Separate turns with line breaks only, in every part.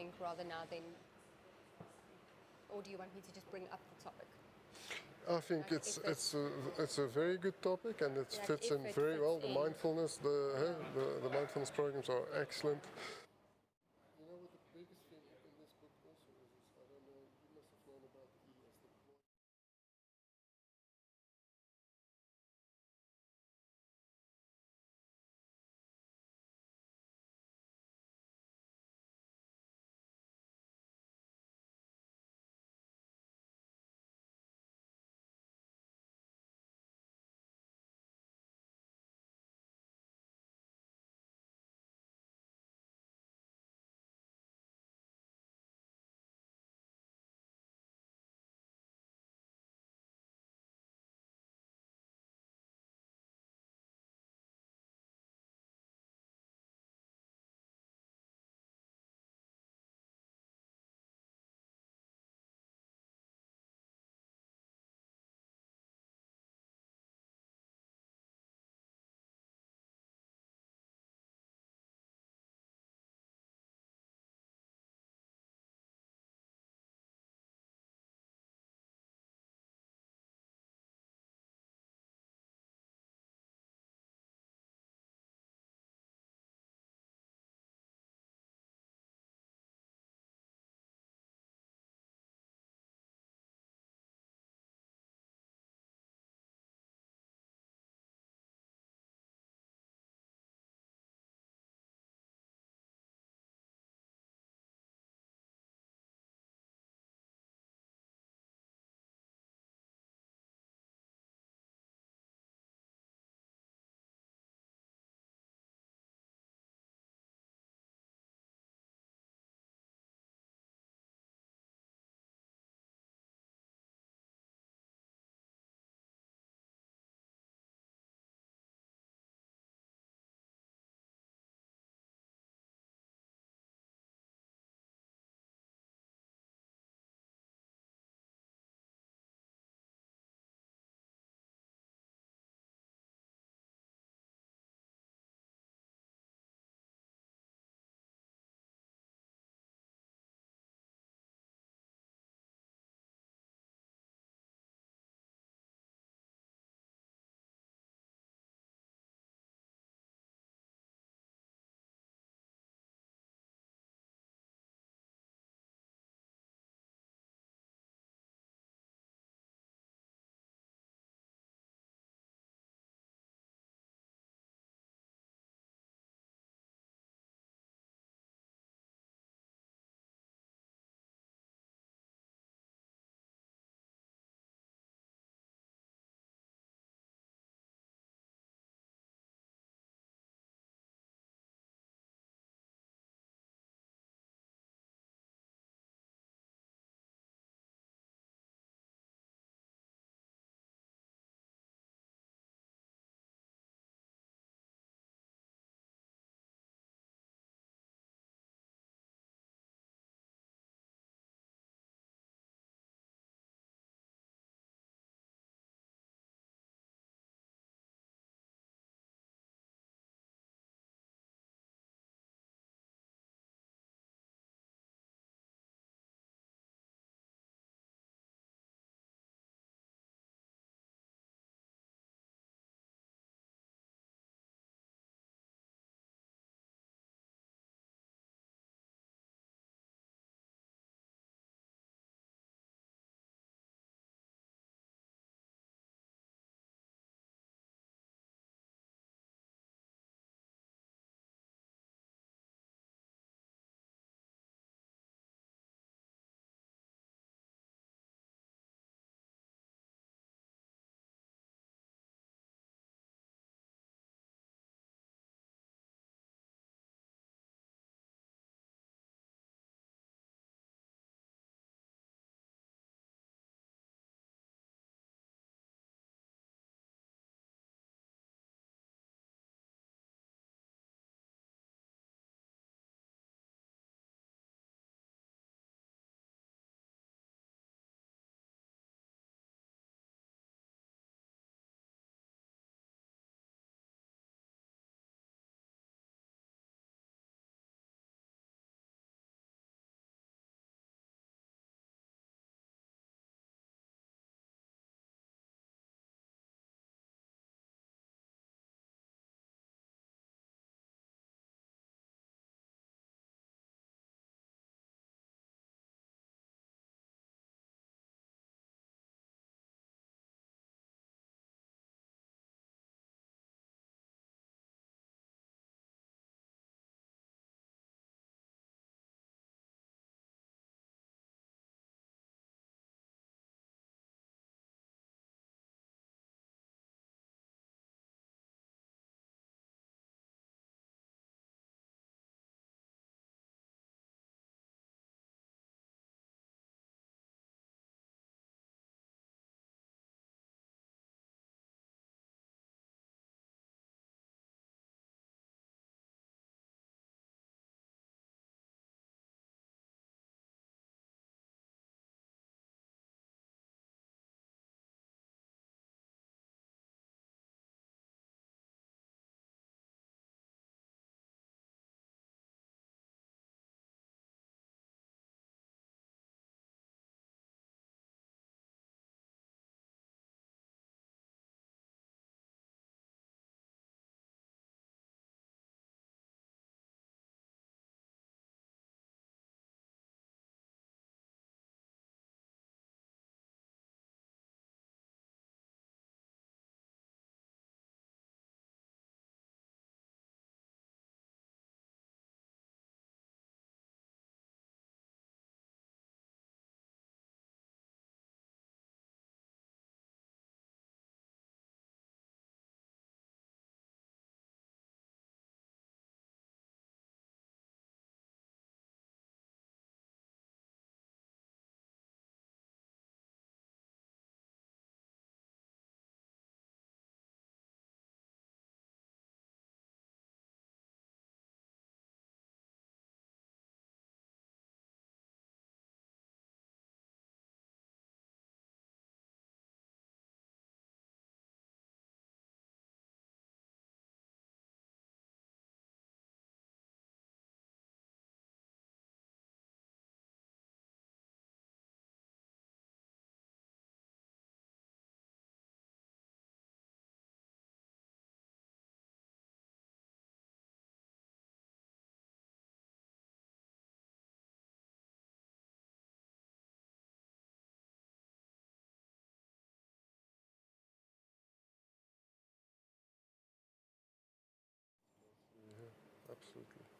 think, rather now than, or do you want me to just bring up the topic?
I think
Like if
it's a very good topic, and it
Like
fits
if
in
it
very well.
fits
The
in.
mindfulness, the mindfulness programs are excellent. You know what the biggest thing in this book also is I don't know, you must have known about E as the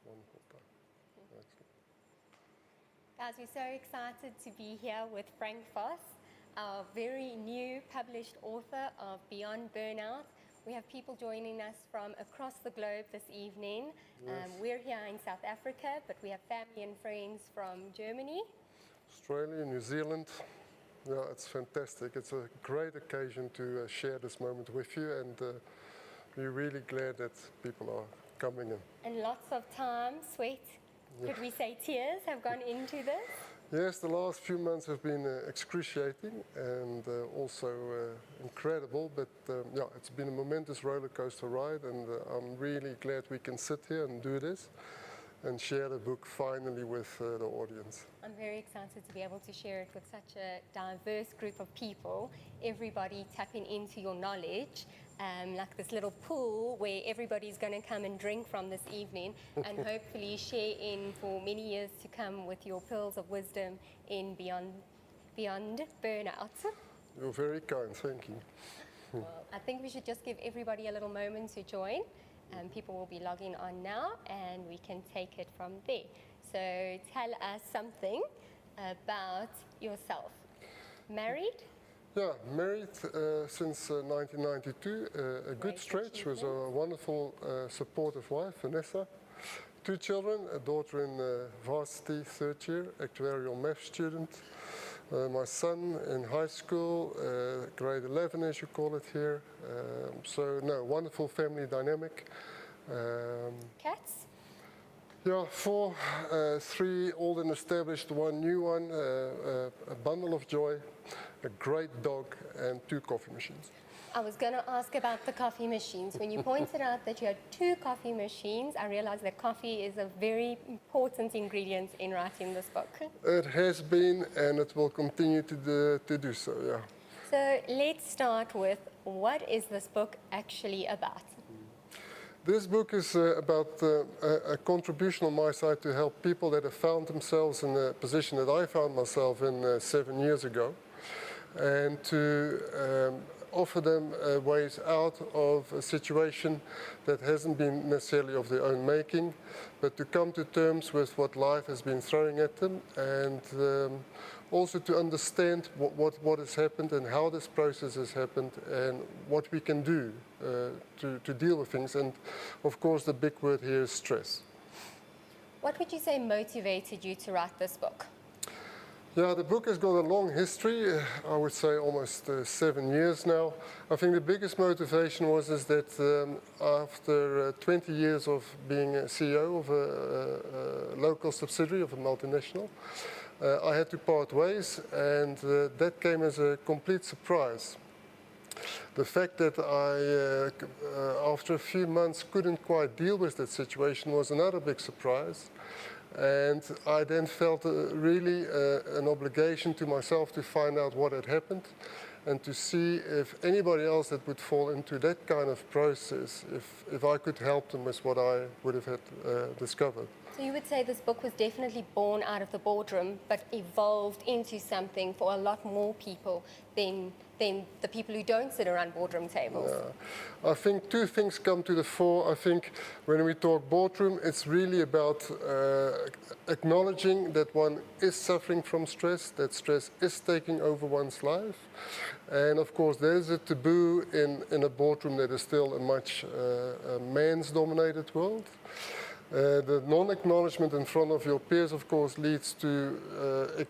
wonderful time. Excellent.
Guys, we're so excited to be here with Frank Voss, our very new published author of Beyond Burnout. We have people joining us from across the globe this evening.
Yes.
We're here in South Africa, but we have family and friends from Germany.
Australia, New Zealand. Yeah, it's fantastic. It's a great occasion to share this moment with you, and we're really glad that people are coming in.
And lots of time, sweat, could we say tears have gone into this?
Yes, the last few months have been excruciating and also incredible, but yeah, it's been a momentous roller coaster ride, and I'm really glad we can sit here and do this and share the book finally with the audience.
I'm very excited to be able to share it with such a diverse group of people, everybody tapping into your knowledge, like this little pool where everybody's going to come and drink from this evening and hopefully share in for many years to come with your pearls of wisdom in Beyond Burnout.
You're very kind, thank you.
Well, I think we should just give everybody a little moment to join. People will be logging on now and we can take it from there. So tell us something about yourself. Married?
Yeah, married since 1992, a good
Great
stretch with a
achievement.
wonderful, supportive wife, Vanessa. 2 children, a daughter in varsity, 3rd year, actuarial math student. My son in high school, grade 11 as you call it here. So no, wonderful family dynamic.
Cats?
Yeah, 4, 3 old and established, 1 new one, a bundle of joy, a great dog, and 2 coffee machines.
I was going to ask about the coffee machines. When you pointed out that you had 2 coffee machines, I realized that coffee is a very important ingredient in writing this book.
It has been, and it will continue to do so, yeah.
So let's start with, what is this book actually about?
This book is about a contribution on my side to help people that have found themselves in a position that I found myself in 7 years ago, and to offer them ways out of a situation that hasn't been necessarily of their own making, but to come to terms with what life has been throwing at them, and also to understand what has happened and how this process has happened and what we can do to deal with things. And of course the big word here is stress.
What would you say motivated you to write this book?
Yeah, the book has got a long history, I would say almost 7 years now. I think the biggest motivation was that after 20 years of being a CEO of a local subsidiary of a multinational, I had to part ways, and that came as a complete surprise. The fact that I, after a few months, couldn't quite deal with that situation was another big surprise. And I then felt really an obligation to myself to find out what had happened and to see if anybody else that would fall into that kind of process, if I could help them with what I would have had discovered.
So you would say this book was definitely born out of the boardroom, but evolved into something for a lot more people than the people who don't sit around boardroom tables.
Yeah. I think 2 things come to the fore. I think when we talk boardroom, it's really about acknowledging that one is suffering from stress, that stress is taking over one's life. And of course, there's a taboo in a boardroom that is still a much man's-dominated world. The non-acknowledgement in front of your peers, of course, leads to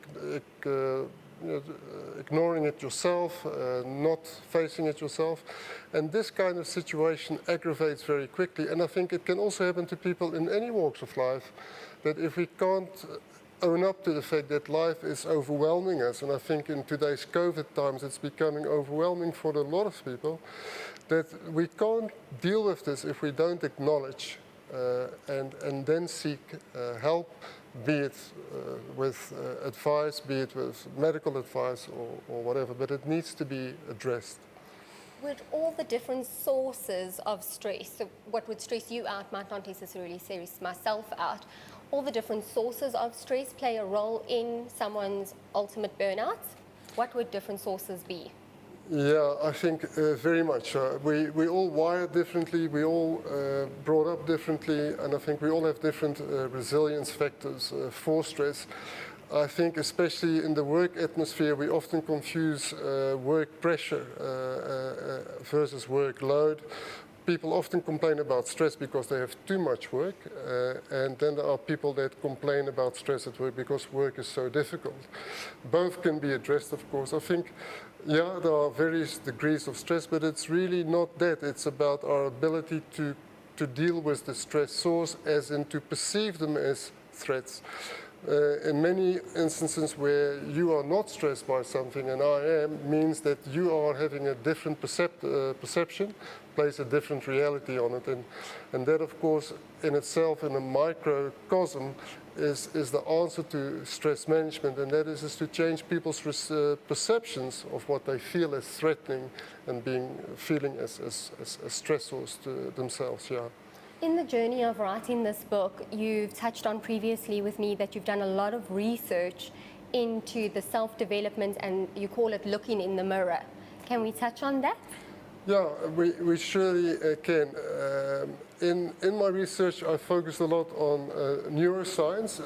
ignoring it yourself, not facing it yourself. And this kind of situation aggravates very quickly. And I think it can also happen to people in any walks of life, that if we can't own up to the fact that life is overwhelming us, and I think in today's COVID times it's becoming overwhelming for a lot of people, that we can't deal with this if we don't acknowledge and then seek help, be it with advice, be it with medical advice or whatever, but it needs to be addressed.
Would all the different sources of stress, so what would stress you out might not necessarily stress myself out, all the different sources of stress play a role in someone's ultimate burnout? What would different sources be?
Yeah, I think very much. We all wire differently, we all brought up differently, and I think we all have different resilience factors for stress. I think especially in the work atmosphere, we often confuse work pressure versus workload. People often complain about stress because they have too much work, and then there are people that complain about stress at work because work is so difficult. Both can be addressed, of course. I think, yeah, there are various degrees of stress, but it's really not that. It's about our ability to deal with the stress source, as in to perceive them as threats. In many instances where you are not stressed by something and I am, means that you are having a different perception, plays a different reality on it. And that, of course, in itself, in a microcosm, is the answer to stress management, and that is to change people's perceptions of what they feel as threatening and feeling as stressors to themselves, yeah.
In the journey of writing this book, you've touched on previously with me that you've done a lot of research into the self-development, and you call it looking in the mirror. Can we touch on that?
Yeah, we surely can. In my research, I focused a lot on neuroscience,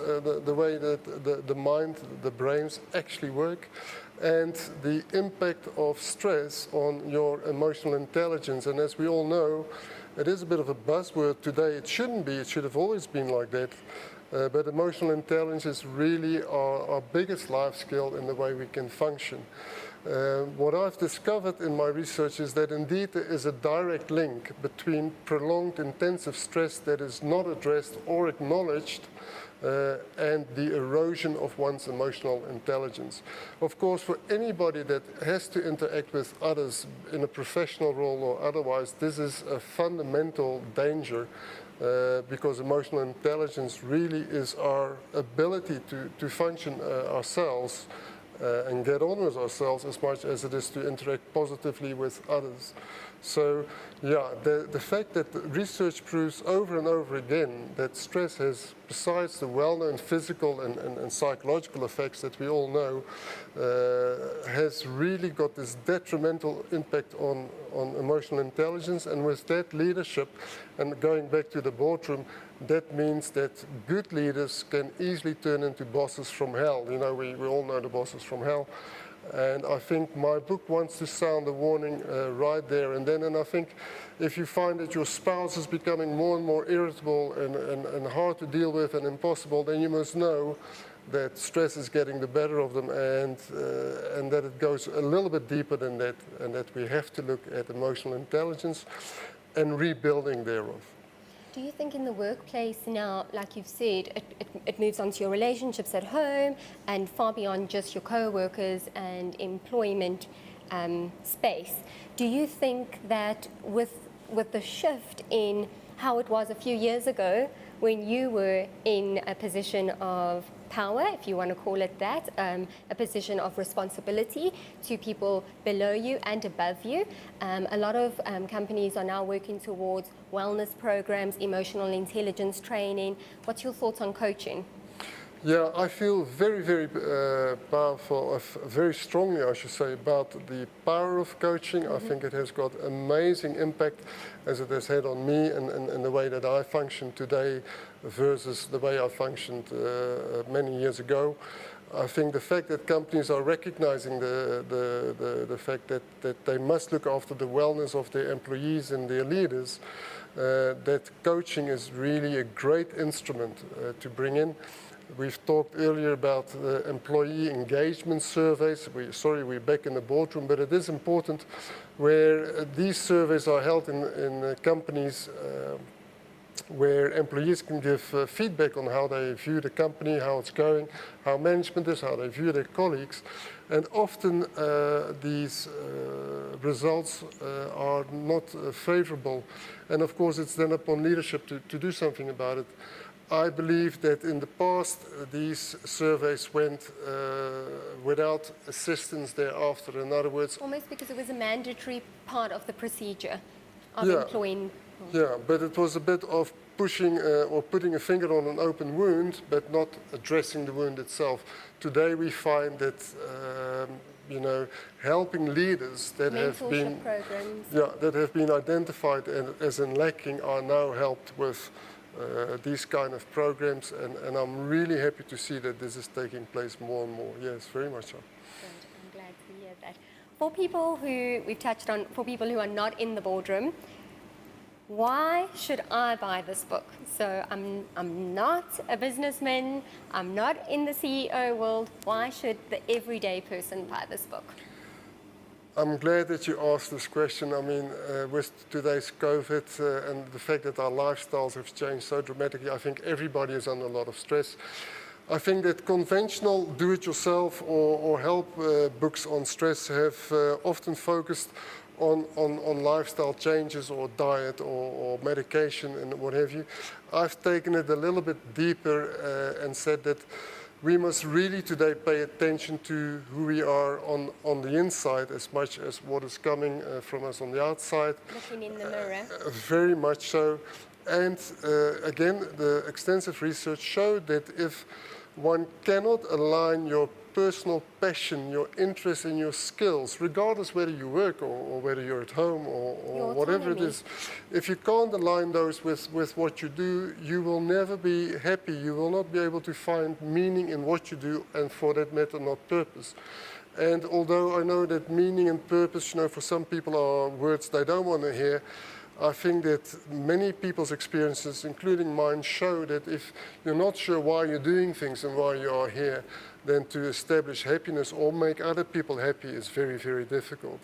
the way that the mind, the brains actually work, and the impact of stress on your emotional intelligence. And as we all know, it is a bit of a buzzword today. It shouldn't be. It should have always been like that. But emotional intelligence is really our biggest life skill in the way we can function. What I've discovered in my research is that indeed there is a direct link between prolonged intensive stress that is not addressed or acknowledged and the erosion of one's emotional intelligence. Of course, for anybody that has to interact with others in a professional role or otherwise, this is a fundamental danger because emotional intelligence really is our ability to function ourselves and get on with ourselves as much as it is to interact positively with others. So, yeah, the fact that the research proves over and over again that stress has, besides the well-known physical and psychological effects that we all know, has really got this detrimental impact on emotional intelligence. And with that, leadership, and going back to the boardroom, that means that good leaders can easily turn into bosses from hell. You know, we all know the bosses from hell. And I think my book wants to sound a warning right there and then. And I think if you find that your spouse is becoming more and more irritable and hard to deal with and impossible, then you must know that stress is getting the better of them, and that it goes a little bit deeper than that, and that we have to look at emotional intelligence and rebuilding thereof.
Do you think in the workplace now, like you've said, it moves on to your relationships at home and far beyond just your co-workers and employment space? Do you think that with the shift in how it was a few years ago when you were in a position of power, if you want to call it that, a position of responsibility to people below you and above you. A lot of companies are now working towards wellness programs, emotional intelligence training. What's your thoughts on coaching?
Yeah, I feel very, very powerful, very strongly, I should say, about the power of coaching. Mm-hmm. I think it has got amazing impact as it has had on me and the way that I function today versus the way I functioned many years ago. I think the fact that companies are recognizing the fact that they must look after the wellness of their employees and their leaders, that coaching is really a great instrument to bring in. We've talked earlier about employee engagement surveys. We're back in the boardroom, but it is important where these surveys are held in companies where employees can give feedback on how they view the company, how it's going, how management is, how they view their colleagues. And often these results are not favorable. And of course, it's then upon leadership to do something about it. I believe that in the past, these surveys went without assistance thereafter. In other words,
almost because it was a mandatory part of the procedure of
yeah,
employing.
Yeah, but it was a bit of pushing or putting a finger on an open wound, but not addressing the wound itself. Today we find that you know, helping leaders that have been
programs.
that have been identified as in lacking are now helped with these kind of programs, and I'm really happy to see that this is taking place more and more. Yes, very much so.
Good. I'm glad to hear that. For people who we've touched on, for people who are not in the boardroom, why should I buy this book? So I'm not a businessman, I'm not in the CEO world. Why should the everyday person buy this book?
I'm glad that you asked this question. I mean, with today's COVID and the fact that our lifestyles have changed so dramatically, I think everybody is under a lot of stress. I think that conventional do-it-yourself or help books on stress have often focused on lifestyle changes or diet or medication and what have you. I've taken it a little bit deeper and said that we must really today pay attention to who we are on the inside as much as what is coming from us on the outside.
Looking in the mirror.
Very much so. And again, the extensive research showed that if one cannot align your personal passion, your interest and your skills, regardless whether you work or whether you're at home or whatever it is, if you can't align those with what you do, you will never be happy. You will not be able to find meaning in what you do, and for that matter, not purpose. And although I know that meaning and purpose, you know, for some people are words they don't want to hear, I think that many people's experiences, including mine, show that if you're not sure why you're doing things and why you are here, then to establish happiness or make other people happy is very, very difficult.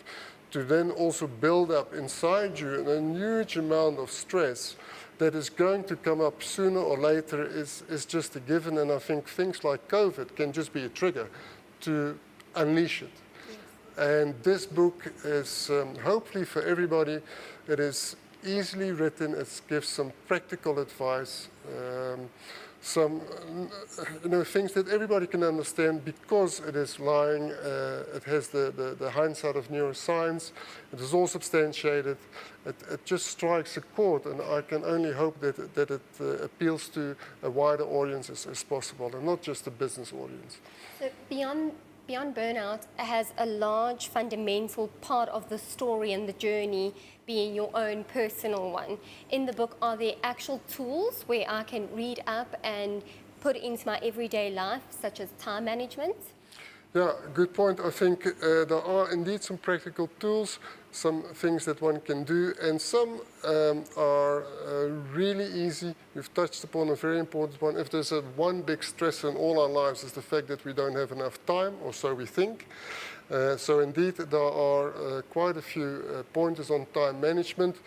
To then also build up inside you a huge amount of stress that is going to come up sooner or later is just a given. And I think things like COVID can just be a trigger to unleash it. Yes. And this book is hopefully for everybody. It is easily written. It gives some practical advice, some things that everybody can understand because it is lying. It has the hindsight of neuroscience. It is all substantiated. It just strikes a chord, and I can only hope that it appeals to a wider audience as possible, and not just a business audience.
So Beyond Burnout has a large fundamental part of the story and the journey being your own personal one. In the book, are there actual tools where I can read up and put into my everyday life, such as time management?
Yeah, good point. I think there are indeed some practical tools, some things that one can do, and some are really easy. You've touched upon a very important one. If there's one big stressor in all our lives, is the fact that we don't have enough time, or so we think. So indeed, there are quite a few pointers on time management.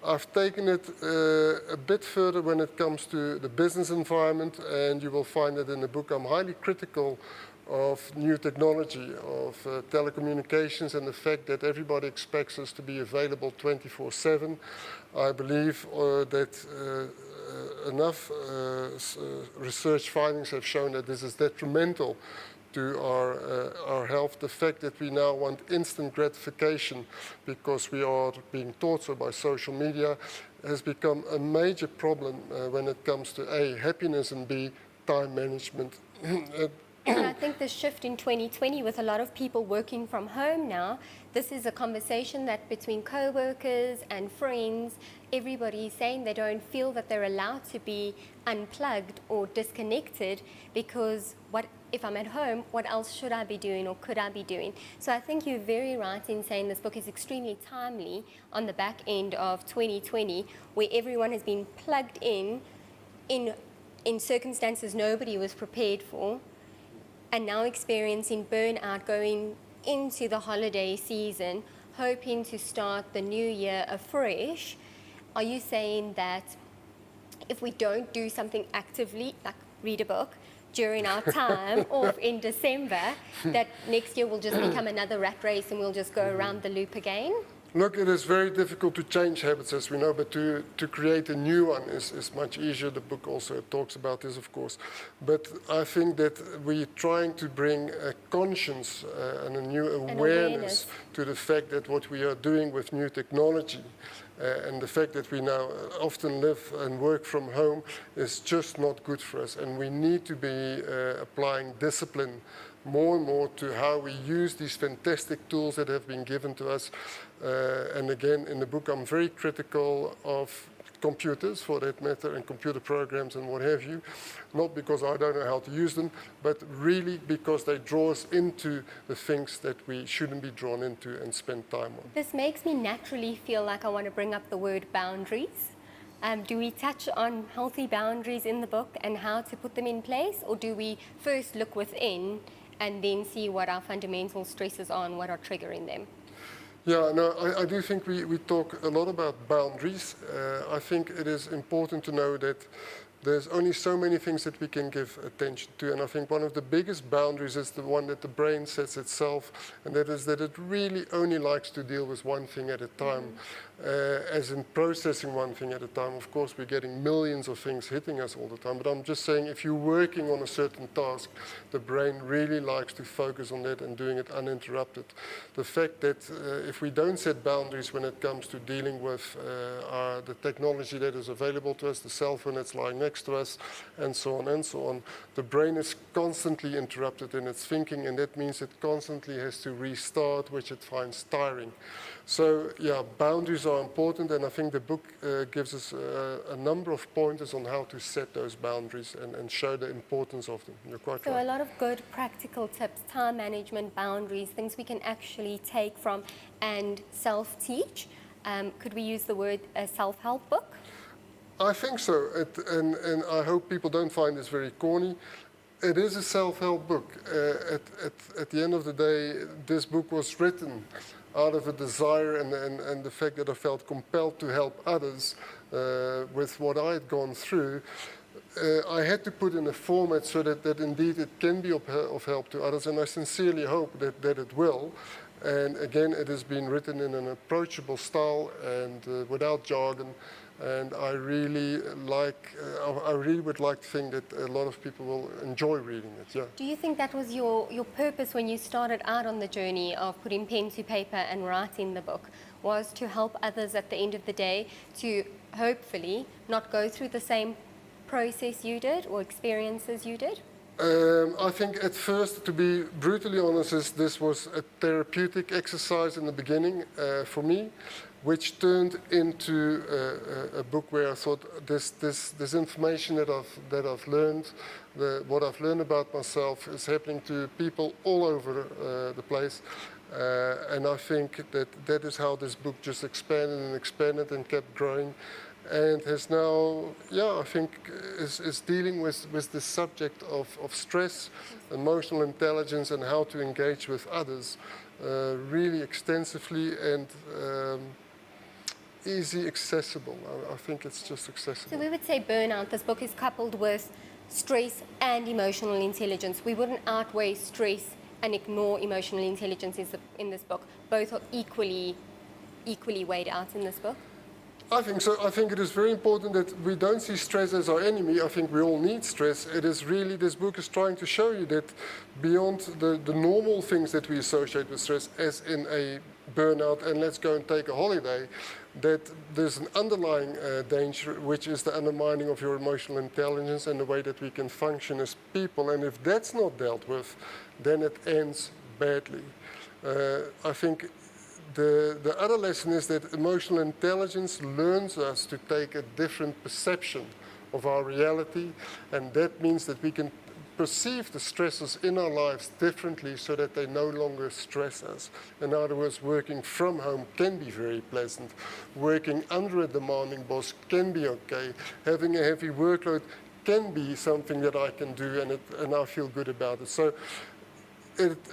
I've taken it a bit further when it comes to the business environment, and you will find that in the book I'm highly critical of new technology, of telecommunications, and the fact that everybody expects us to be available 24/7. I believe that enough research findings have shown that this is detrimental to our health. The fact that we now want instant gratification because we are being taught so by social media has become a major problem when it comes to A, happiness, and B, time management.
And I think the shift in 2020 with a lot of people working from home now, this is a conversation that between co-workers and friends, everybody is saying they don't feel that they're allowed to be unplugged or disconnected because if I'm at home, what else should I be doing or could I be doing? So I think you're very right in saying this book is extremely timely on the back end of 2020, where everyone has been plugged in circumstances nobody was prepared for, and now experiencing burnout going into the holiday season, hoping to start the new year afresh. Are you saying that if we don't do something actively, like read a book, during our time off in December, that next year will just become another rat race and we'll just go around the loop again?
Look, it is very difficult to change habits, as we know, but to create a new one is much easier. The book also talks about this, of course. But I think that we're trying to bring a conscience and a new awareness to the fact that what we are doing with new technology And the fact that we now often live and work from home is just not good for us. And we need to be applying discipline more and more to how we use these fantastic tools that have been given to us. And again, in the book, I'm very critical of computers, for that matter, and computer programs and what have you, not because I don't know how to use them, but really because they draw us into the things that we shouldn't be drawn into and spend time on.
This makes me naturally feel like I want to bring up the word boundaries. Do we touch on healthy boundaries in the book and how to put them in place, or do we first look within and then see what our fundamental stresses are and what are triggering them?
Yeah, no, I do think we talk a lot about boundaries. I think it is important to know that there's only so many things that we can give attention to, and I think one of the biggest boundaries is the one that the brain sets itself, and that is that it really only likes to deal with one thing at a time, as in processing one thing at a time. Of course, we're getting millions of things hitting us all the time, but I'm just saying if you're working on a certain task, the brain really likes to focus on that and doing it uninterrupted. The fact that if we don't set boundaries when it comes to dealing with the technology that is available to us, the cell phone that's lying next to us, and so on and so on, the brain is constantly interrupted in its thinking, and that means it constantly has to restart, which it finds tiring. So, yeah, boundaries are important, and I think the book gives us a number of pointers on how to set those boundaries and show the importance of them. You're quite right.
So a lot of good practical tips, time management, boundaries, things we can actually take from and self-teach. Could we use the word a self-help book?
I think so, and I hope people don't find this very corny. It is a self-help book. At the end of the day, this book was written out of a desire and the fact that I felt compelled to help others with what I had gone through. I had to put in a format so that indeed it can be of help to others, and I sincerely hope that it will. And again, it has been written in an approachable style and without jargon. And I really would like to think that a lot of people will enjoy reading it. Yeah.
Do you think that was your purpose when you started out on the journey of putting pen to paper and writing the book, was to help others at the end of the day to hopefully not go through the same process you did or experiences you did?
I think at first, to be brutally honest, this was a therapeutic exercise in the beginning for me, which turned into a book where I thought this information that I've learned, what I've learned about myself is happening to people all over the place. And I think that is how this book just expanded and kept growing. And has now, I think, is dealing with the subject of stress, emotional intelligence, and how to engage with others really extensively and easy accessible. I think it's just accessible.
So we would say burnout, this book is coupled with stress and emotional intelligence. We wouldn't outweigh stress and ignore emotional intelligence in this book. Both are equally weighed out in this book.
I think so. I think it is very important that we don't see stress as our enemy. I think we all need stress. It is really, this book is trying to show you that beyond the normal things that we associate with stress, as in a burnout and let's go and take a holiday, that there's an underlying danger, which is the undermining of your emotional intelligence and the way that we can function as people. And if that's not dealt with, then it ends badly. I think the other lesson is that emotional intelligence learns us to take a different perception of our reality, and that means that we can perceive the stresses in our lives differently so that they no longer stress us. In other words, working from home can be very pleasant. Working under a demanding boss can be okay. Having a heavy workload can be something that I can do and I feel good about it. So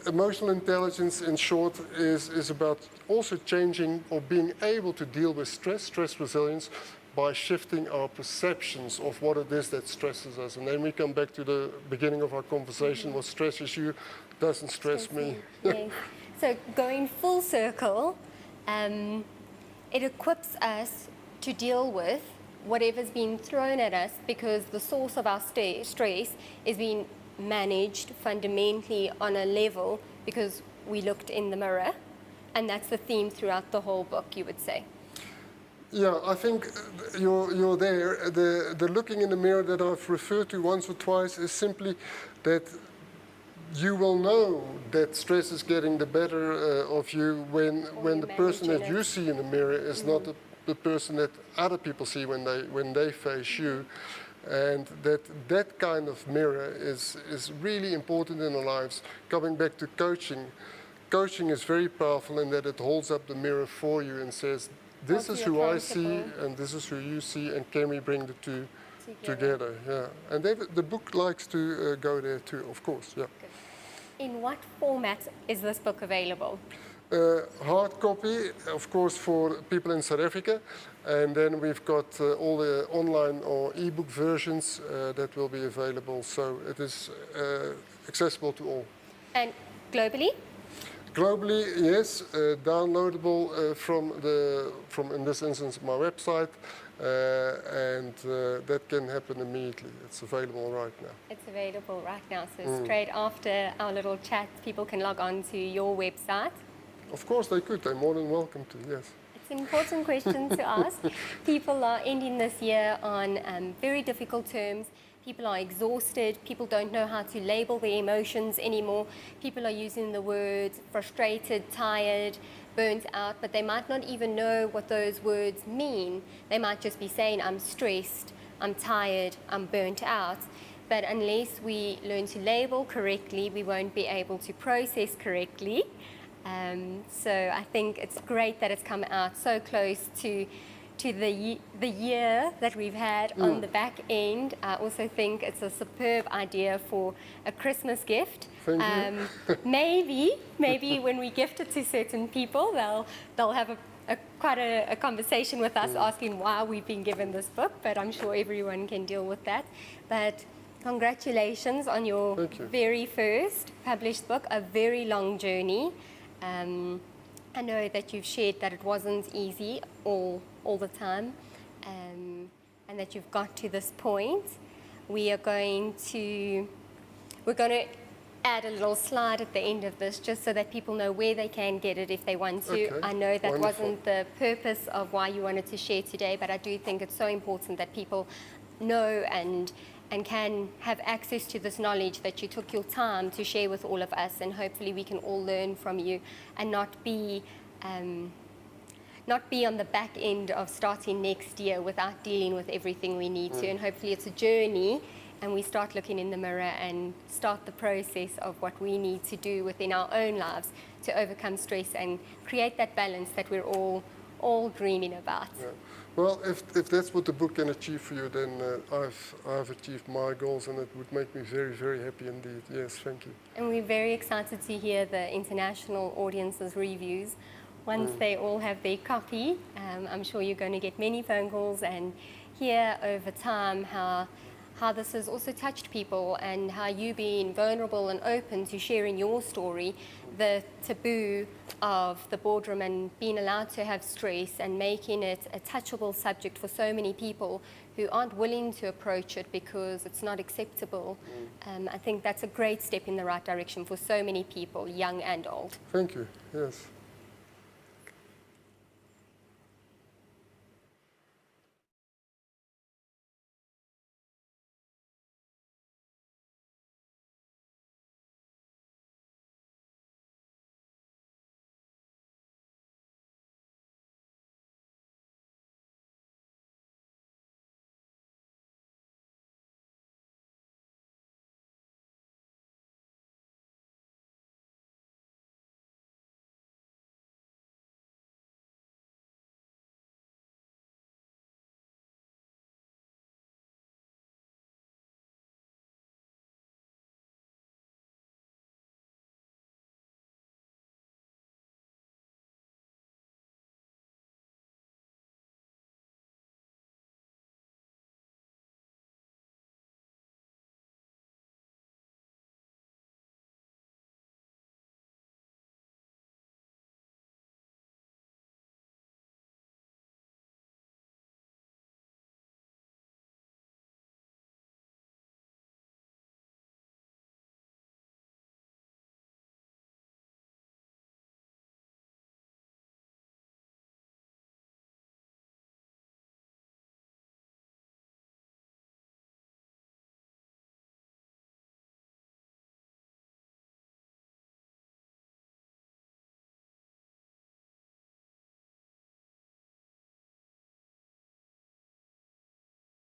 emotional intelligence, in short, is about also changing or being able to deal with stress resilience, by shifting our perceptions of what it is that stresses us. And then we come back to the beginning of our conversation, what stresses you doesn't stress me.
Yes. So going full circle, it equips us to deal with whatever's been thrown at us, because the source of our stress is being managed fundamentally on a level because we looked in the mirror, and that's the theme throughout the whole book, you would say.
Yeah, I think you're there. The looking in the mirror that I've referred to once or twice is simply that you will know that stress is getting the better of you when the person that you see in the mirror is not the person that other people see when they face you. And that kind of mirror is really important in our lives. Coming back to coaching, coaching is very powerful in that it holds up the mirror for you and says, this is who I see and this is who you see, and can we bring the two together? Yeah. And the book likes to go there too, of course. Yeah.
In what format is this book available?
Hard copy, of course, for people in South Africa, and then we've got all the online or e-book versions that will be available, so it is accessible to all.
And globally?
Globally, yes, downloadable from in this instance my website, and that can happen immediately. It's available right now.
It's available right now, so straight after our little chat, people can log on to your website.
Of course they could. They're more than welcome to. Yes.
It's an important question to ask. People are ending this year on very difficult terms. People are exhausted. People don't know how to label their emotions anymore. People are using the words frustrated, tired, burnt out, but they might not even know what those words mean. They might just be saying, I'm stressed, I'm tired, I'm burnt out. But unless we learn to label correctly, we won't be able to process correctly. So I think it's great that it's come out so close to the year that we've had on the back end. I also think it's a superb idea for a Christmas gift.
Thank you.
Maybe when we gift it to certain people, they'll have quite a conversation with us asking why we've been given this book, but I'm sure everyone can deal with that. But congratulations on your very first published book, a very long journey. I know that you've shared that it wasn't easy all the time, and that you've got to this point. We're going to add a little slide at the end of this just so that people know where they can get it if they want to.
Okay.
I know that
Wonderful.
wasn't the purpose of why you wanted to share today, but I do think it's so important that people know and can have access to this knowledge that you took your time to share with all of us, and hopefully we can all learn from you and not be on the back end of starting next year without dealing with everything we need to. And hopefully it's a journey, and we start looking in the mirror and start the process of what we need to do within our own lives to overcome stress and create that balance that we're all dreaming about.
Yeah. Well, if that's what the book can achieve for you, then I've achieved my goals, and it would make me very, very happy indeed. Yes, thank you.
And we're very excited to hear the international audience's reviews. Once they all have their copy, I'm sure you're going to get many phone calls and hear over time how this has also touched people, and how you being vulnerable and open to sharing your story, the taboo of the boardroom and being allowed to have stress and making it a touchable subject for so many people who aren't willing to approach it because it's not acceptable. I think that's a great step in the right direction for so many people, young and old.
Thank you. Yes.